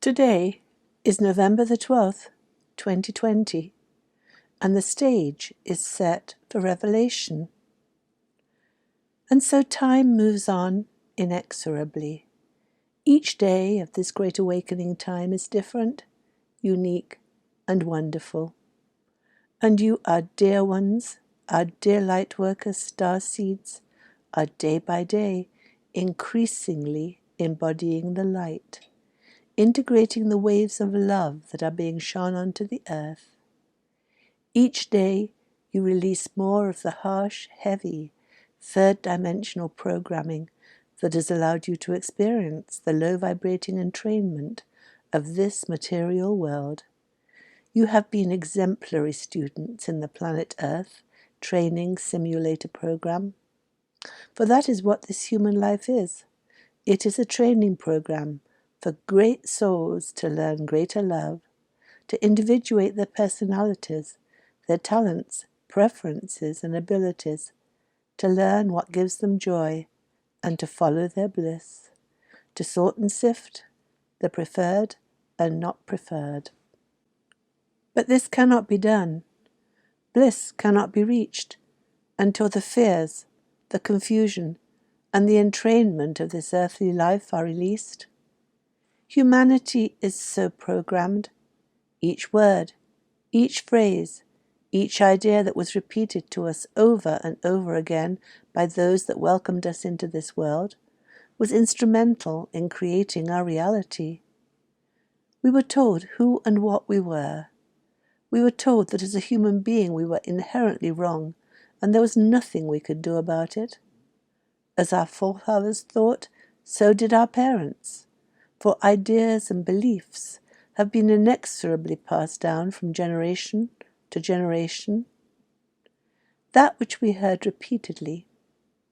Today is November the 12th, 2020, and the stage is set for revelation. And so time moves on inexorably. Each day of this great awakening time is different, unique, and wonderful. And you, our dear ones, our dear Lightworkers, star seeds, are day by day increasingly embodying the light, integrating the waves of love that are being shone onto the earth. Each day you release more of the harsh, heavy, third-dimensional programming that has allowed you to experience the low-vibrating entrainment of this material world. You have been exemplary students in the planet Earth training simulator program. For that is what this human life is. It is a training program for great souls to learn greater love, to individuate their personalities, their talents, preferences, and abilities, to learn what gives them joy, and to follow their bliss, to sort and sift the preferred and not preferred. But this cannot be done. Bliss cannot be reached until the fears, the confusion, and the entrainment of this earthly life are released. Humanity is so programmed. Each word, each phrase, each idea that was repeated to us over and over again by those that welcomed us into this world was instrumental in creating our reality. We were told who and what we were. We were told that as a human being we were inherently wrong, and there was nothing we could do about it. As our forefathers thought, so did our parents, for ideas and beliefs have been inexorably passed down from generation to generation. That which we heard repeatedly,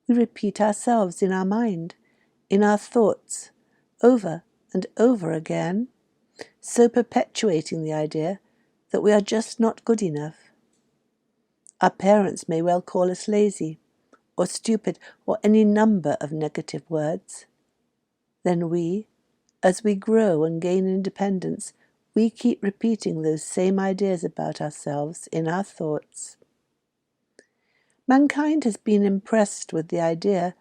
we repeat ourselves in our mind, in our thoughts, over and over again, so perpetuating the idea that we are just not good enough. Our parents may well call us lazy, or stupid, or any number of negative words. Then we, as we grow and gain independence, we keep repeating those same ideas about ourselves in our thoughts. Mankind has been impressed with the idea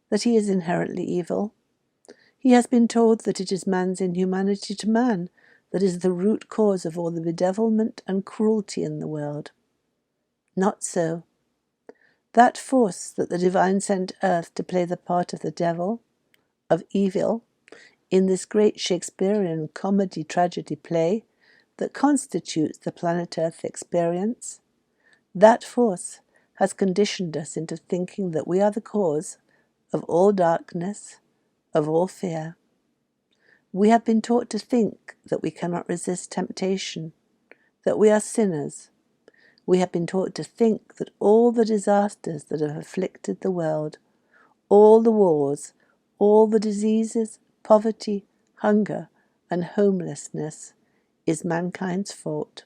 that he is inherently evil. He has been told that it is man's inhumanity to man that is the root cause of all the bedevilment and cruelty in the world. Not so. That force that the divine sent earth to play the part of the devil, of evil, in this great Shakespearean comedy-tragedy play that constitutes the planet Earth experience, that force has conditioned us into thinking that we are the cause of all darkness, of all fear. We have been taught to think that we cannot resist temptation, that we are sinners. We have been taught to think that all the disasters that have afflicted the world, all the wars, all the diseases, poverty, hunger, and homelessness is mankind's fault.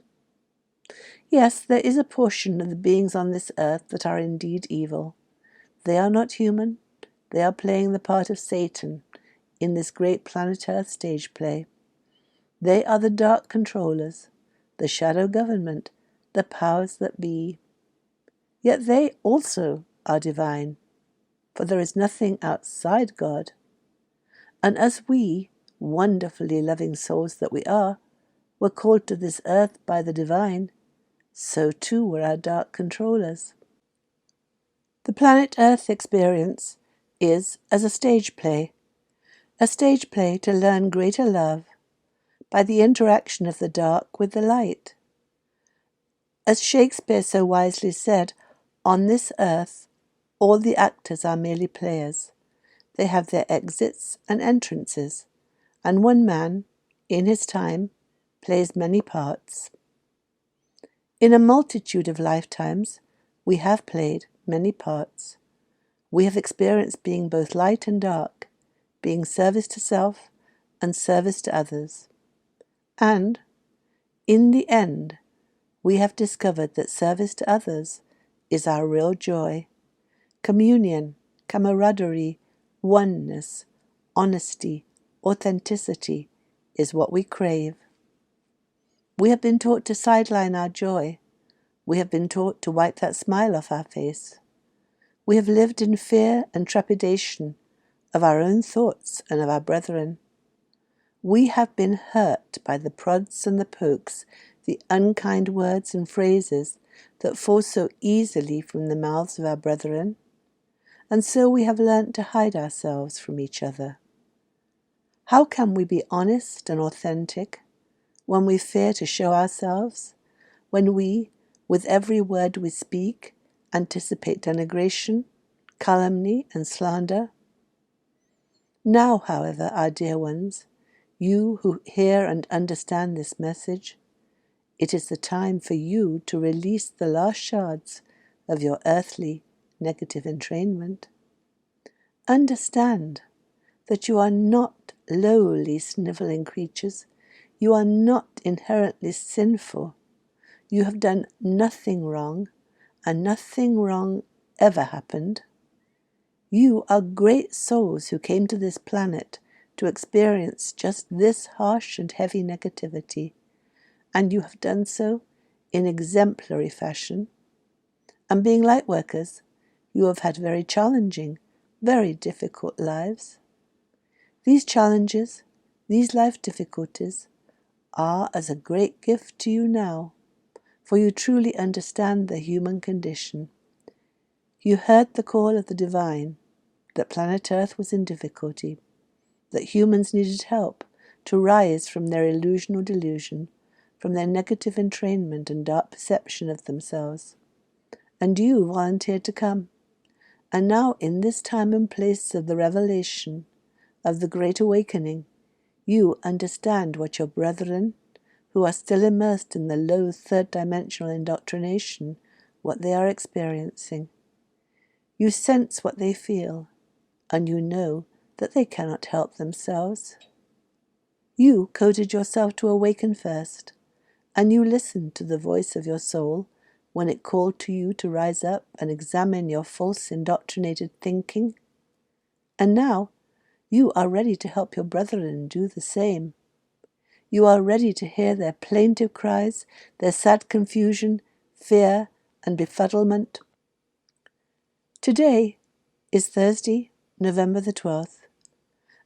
Yes, there is a portion of the beings on this earth that are indeed evil. They are not human. They are playing the part of Satan in this great planet Earth stage play. They are the dark controllers, the shadow government, the powers that be. Yet they also are divine, for there is nothing outside God. And as we, wonderfully loving souls that we are, were called to this earth by the divine, so too were our dark controllers. The planet Earth experience is as a stage play to learn greater love by the interaction of the dark with the light. As Shakespeare so wisely said, on this earth all the actors are merely players. They have their exits and entrances, and one man, in his time, plays many parts. In a multitude of lifetimes, we have played many parts. We have experienced being both light and dark, being service to self and service to others. And, in the end, we have discovered that service to others is our real joy. Communion, camaraderie, oneness, honesty, authenticity, is what we crave. We have been taught to sideline our joy. We have been taught to wipe that smile off our face. We have lived in fear and trepidation of our own thoughts and of our brethren. We have been hurt by the prods and the pokes, the unkind words and phrases that fall so easily from the mouths of our brethren, and so we have learnt to hide ourselves from each other. How can we be honest and authentic when we fear to show ourselves, when we, with every word we speak, anticipate denigration, calumny, and slander? Now, however, our dear ones, you who hear and understand this message, it is the time for you to release the last shards of your earthly negative entrainment. Understand that you are not lowly snivelling creatures. You are not inherently sinful. You have done nothing wrong, and nothing wrong ever happened. You are great souls who came to this planet to experience just this harsh and heavy negativity, and you have done so in exemplary fashion. And being Lightworkers, you have had very challenging, very difficult lives. These challenges, these life difficulties, are as a great gift to you now, for you truly understand the human condition. You heard the call of the divine, that planet Earth was in difficulty, that humans needed help to rise from their illusional delusion, from their negative entrainment and dark perception of themselves. And you volunteered to come. And now, in this time and place of the revelation, of the Great Awakening, you understand what your brethren, who are still immersed in the low third-dimensional indoctrination, what they are experiencing. You sense what they feel, and you know that they cannot help themselves. You coded yourself to awaken first, and you listened to the voice of your soul when it called to you to rise up and examine your false indoctrinated thinking. And now you are ready to help your brethren do the same. You are ready to hear their plaintive cries, their sad confusion, fear, and befuddlement. Today is Thursday, November the 12th,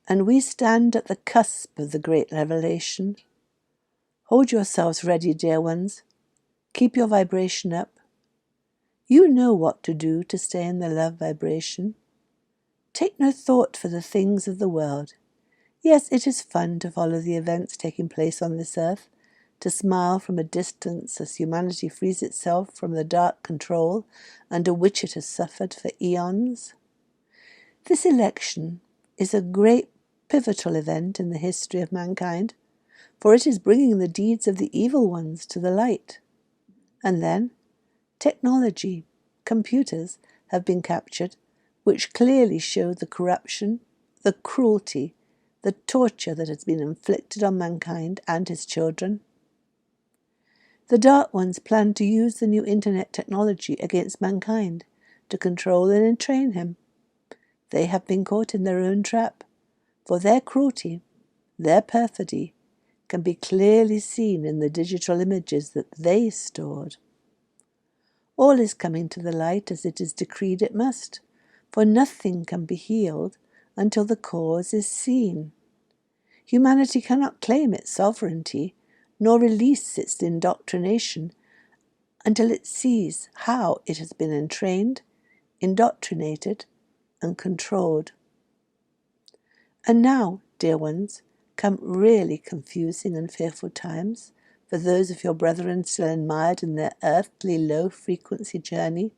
and we stand at the cusp of the great revelation. Hold yourselves ready, dear ones. Keep your vibration up. You know what to do to stay in the love vibration. Take no thought for the things of the world. Yes, it is fun to follow the events taking place on this earth, to smile from a distance as humanity frees itself from the dark control under which it has suffered for eons. This election is a great pivotal event in the history of mankind, for it is bringing the deeds of the evil ones to the light. And then, technology, computers, have been captured, which clearly show the corruption, the cruelty, the torture that has been inflicted on mankind and his children. The Dark Ones plan to use the new internet technology against mankind to control and entrain him. They have been caught in their own trap, for their cruelty, their perfidy, can be clearly seen in the digital images that they stored. All is coming to the light as it is decreed it must, for nothing can be healed until the cause is seen. Humanity cannot claim its sovereignty, nor release its indoctrination until it sees how it has been entrained, indoctrinated, and controlled. And now, dear ones, come really confusing and fearful times for those of your brethren still mired in their earthly low-frequency journey.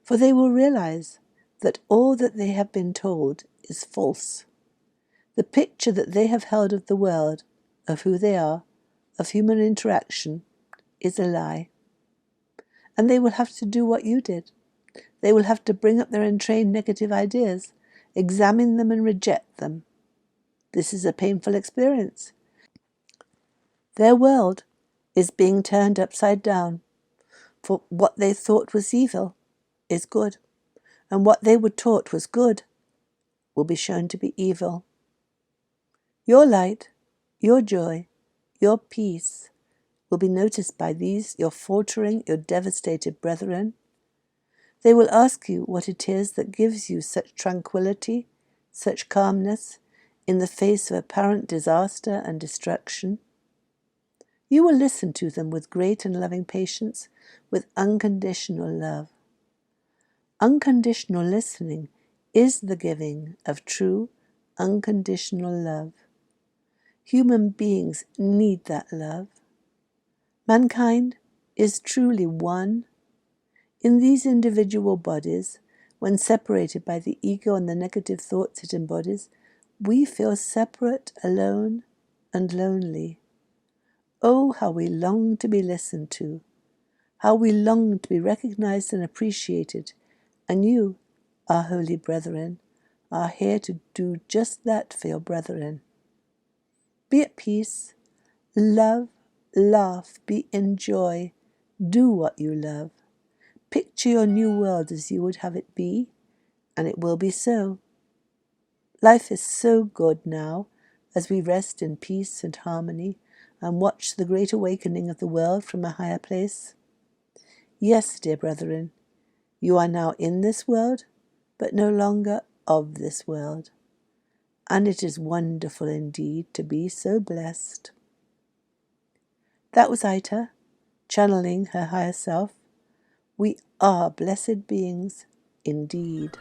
For they will realize that all that they have been told is false. The picture that they have held of the world, of who they are, of human interaction, is a lie. And they will have to do what you did. They will have to bring up their entrained negative ideas, examine them and reject them. This is a painful experience. Their world is being turned upside down, for what they thought was evil is good, and what they were taught was good will be shown to be evil. Your light, Your joy, your peace will be noticed by these, your faltering, your devastated brethren. They will ask you what it is that gives you such tranquility, such calmness, in the face of apparent disaster and destruction. You will listen to them with great and loving patience, with unconditional love. Unconditional listening is the giving of true, unconditional love. Human beings need that love. Mankind is truly one. In these individual bodies, when separated by the ego and the negative thoughts it embodies, we feel separate, alone, and lonely. Oh, how we long to be listened to, how we long to be recognized and appreciated, and you, our holy brethren, are here to do just that for your brethren. Be at peace, love, laugh, be in joy, do what you love. Picture your new world as you would have it be, and it will be so. Life is so good now, as we rest in peace and harmony, and watch the great awakening of the world from a higher place. Yes, dear brethren, you are now in this world, but no longer of this world. And it is wonderful indeed to be so blessed. That was Aita, channeling her higher self. We are blessed beings indeed.